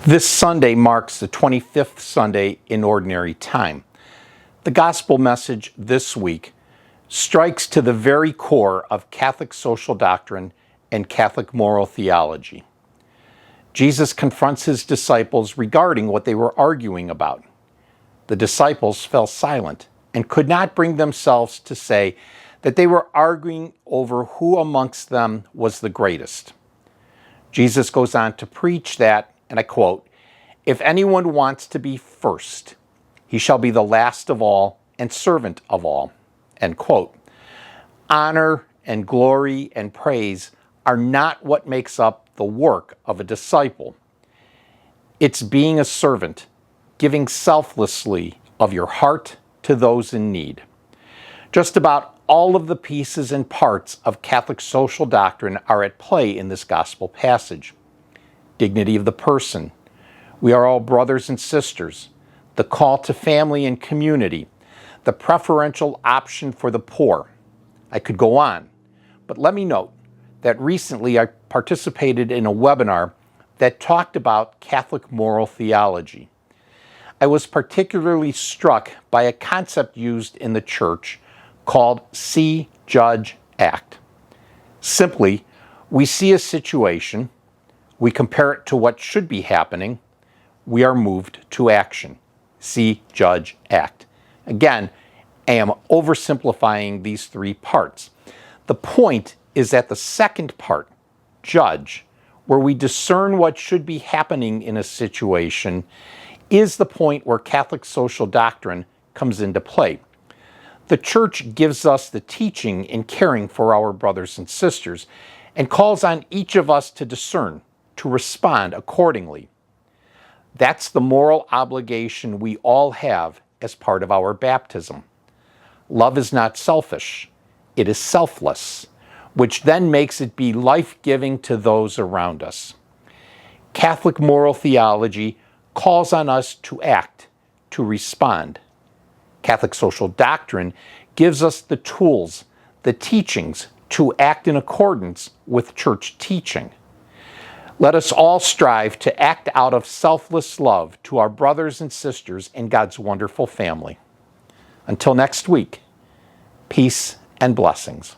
This Sunday marks the 25th Sunday in Ordinary Time. The gospel message this week strikes to the very core of Catholic social doctrine and Catholic moral theology. Jesus confronts his disciples regarding what they were arguing about. The disciples fell silent and could not bring themselves to say that they were arguing over who amongst them was the greatest. Jesus goes on to preach that, and I quote, "If anyone wants to be first, he shall be the last of all and servant of all." End quote. Honor and glory and praise are not what makes up the work of a disciple. It's being a servant, giving selflessly of your heart to those in need. Just about all of the pieces and parts of Catholic social doctrine are at play in this gospel passage. Dignity of the person. We are all brothers and sisters. The call to family and community. The preferential option for the poor. I could go on, but let me note that recently I participated in a webinar that talked about Catholic moral theology. I was particularly struck by a concept used in the Church called See, Judge, Act. Simply, we see a situation, we compare it to what should be happening, we are moved to action. See, Judge, Act. Again, I am oversimplifying these three parts. The point is that the second part, judge, where we discern what should be happening in a situation, is the point where Catholic social doctrine comes into play. The Church gives us the teaching in caring for our brothers and sisters and calls on each of us to discern, to respond accordingly. That's the moral obligation we all have as part of our baptism. Love is not selfish, it is selfless, which then makes it be life-giving to those around us. Catholic moral theology calls on us to act, to respond. Catholic social doctrine gives us the tools, the teachings to act in accordance with church teaching. Let us all strive to act out of selfless love to our brothers and sisters in God's wonderful family. Until next week, peace and blessings.